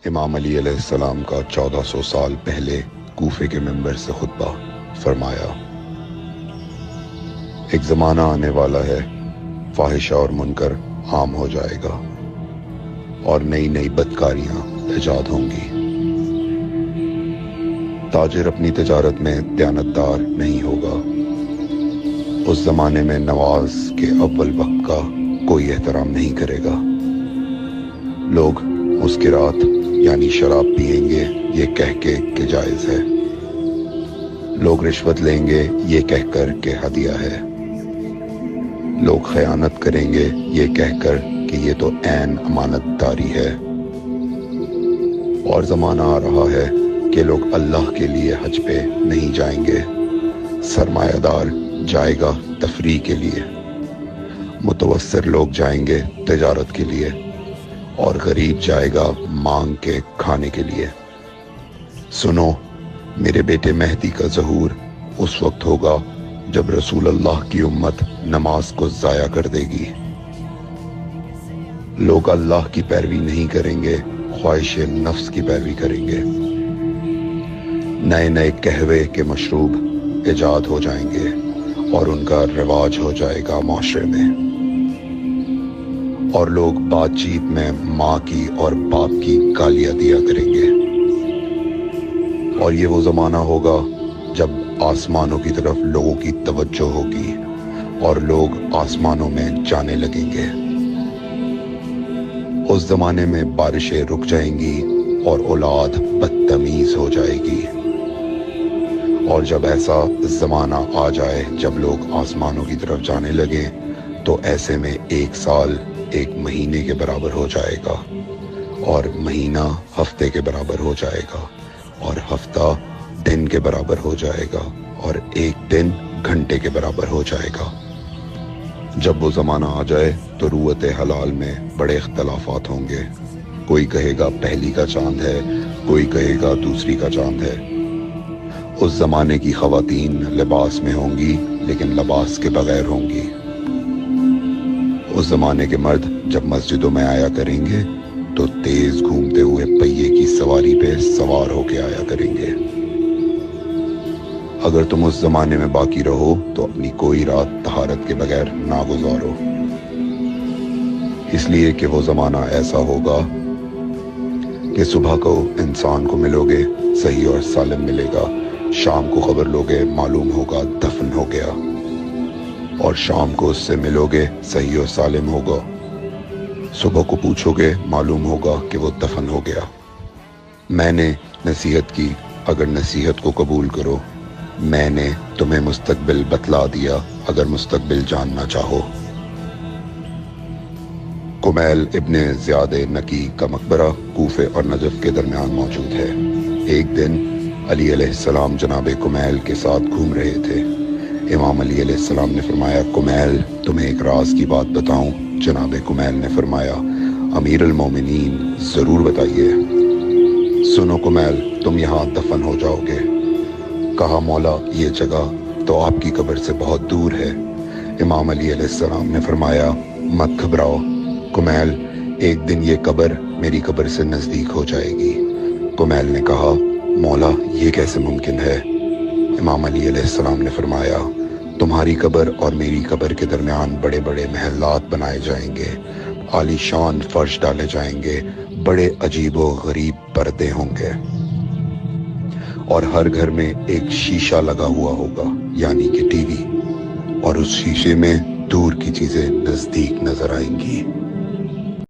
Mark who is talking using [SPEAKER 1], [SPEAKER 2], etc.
[SPEAKER 1] امام علی علیہ السلام کا 1400 سال پہلے کوفے کے منبر سے خطبہ فرمایا، ایک زمانہ آنے والا ہے، فاحشہ اور منکر عام ہو جائے گا اور نئی نئی بدکاریاں ایجاد ہوں گی۔ تاجر اپنی تجارت میں دیانتدار نہیں ہوگا۔ اس زمانے میں نماز کے اول وقت کا کوئی احترام نہیں کرے گا۔ لوگ مسکرات یعنی شراب پئیں گے یہ کہہ کے کہ جائز ہے۔ لوگ رشوت لیں گے یہ کہہ کر کہ ہدیہ ہے۔ لوگ خیانت کریں گے یہ کہہ کر کہ یہ تو عین امانت داری ہے۔ اور زمانہ آ رہا ہے کہ لوگ اللہ کے لیے حج پہ نہیں جائیں گے، سرمایہ دار جائے گا تفریح کے لیے، متوسر لوگ جائیں گے تجارت کے لیے، اور غریب جائے گا مانگ کے کھانے کے لیے۔ سنو، میرے بیٹے مہدی کا ظہور اس وقت ہوگا جب رسول اللہ کی امت نماز کو ضائع کر دے گی۔ لوگ اللہ کی پیروی نہیں کریں گے، خواہش نفس کی پیروی کریں گے۔ نئے نئے قہوے کے مشروب ایجاد ہو جائیں گے اور ان کا رواج ہو جائے گا معاشرے میں، اور لوگ بات چیت میں ماں کی اور باپ کی گالیاں دیا کریں گے۔ اور یہ وہ زمانہ ہوگا جب آسمانوں کی طرف لوگوں کی توجہ ہوگی اور لوگ آسمانوں میں جانے لگیں گے۔ اس زمانے میں بارشیں رک جائیں گی اور اولاد بدتمیز ہو جائے گی۔ اور جب ایسا زمانہ آ جائے جب لوگ آسمانوں کی طرف جانے لگیں تو ایسے میں ایک سال ایک مہینے کے برابر ہو جائے گا، اور مہینہ ہفتے کے برابر ہو جائے گا، اور ہفتہ دن کے برابر ہو جائے گا، اور ایک دن گھنٹے کے برابر ہو جائے گا۔ جب وہ زمانہ آ جائے تو روت حلال میں بڑے اختلافات ہوں گے۔ کوئی کہے گا پہلی کا چاند ہے، کوئی کہے گا دوسری کا چاند ہے۔ اس زمانے کی خواتین لباس میں ہوں گی لیکن لباس کے بغیر ہوں گی۔ اس زمانے کے مرد جب مسجدوں میں آیا کریں گے تو تیز گھومتے ہوئے پہیے کی سواری پہ سوار ہو کے آیا کریں گے۔ اگر تم اس زمانے میں باقی رہو تو اپنی کوئی رات طہارت کے بغیر نہ گزارو، اس لیے کہ وہ زمانہ ایسا ہوگا کہ صبح کو انسان کو ملو گے صحیح اور سالم ملے گا، شام کو خبر لوگے معلوم ہوگا دفن ہو گیا، اور شام کو اس سے ملو گے صحیح اور سالم ہوگا، صبح کو پوچھو گے معلوم ہوگا کہ وہ دفن ہو گیا۔ میں نے نصیحت کی، اگر نصیحت کو قبول کرو، میں نے تمہیں مستقبل بتلا دیا اگر مستقبل جاننا چاہو۔ کمیل ابن زیاد نکی کا مقبرہ کوفے اور نجف کے درمیان موجود ہے۔ ایک دن علی علیہ السلام جناب کمیل کے ساتھ گھوم رہے تھے۔ امام علی علیہ السلام نے فرمایا، کمیل تمہیں ایک راز کی بات بتاؤں؟ جناب کمیل نے فرمایا، امیر المومنین ضرور بتائیے۔ سنو کمیل، تم یہاں دفن ہو جاؤ گے۔ کہا، مولا یہ جگہ تو آپ کی قبر سے بہت دور ہے۔ امام علی علیہ السلام نے فرمایا، مت گھبراؤ کمیل، ایک دن یہ قبر میری قبر سے نزدیک ہو جائے گی۔ کمیل نے کہا، مولا یہ کیسے ممکن ہے؟ امام علی علیہ السلام نے فرمایا، تمہاری قبر اور میری قبر کے درمیان بڑے بڑے محلات بنائے جائیں گے، عالی شان فرش ڈالے جائیں گے، بڑے عجیب و غریب پردے ہوں گے، اور ہر گھر میں ایک شیشہ لگا ہوا ہوگا یعنی کہ ٹی وی، اور اس شیشے میں دور کی چیزیں نزدیک نظر آئیں گی۔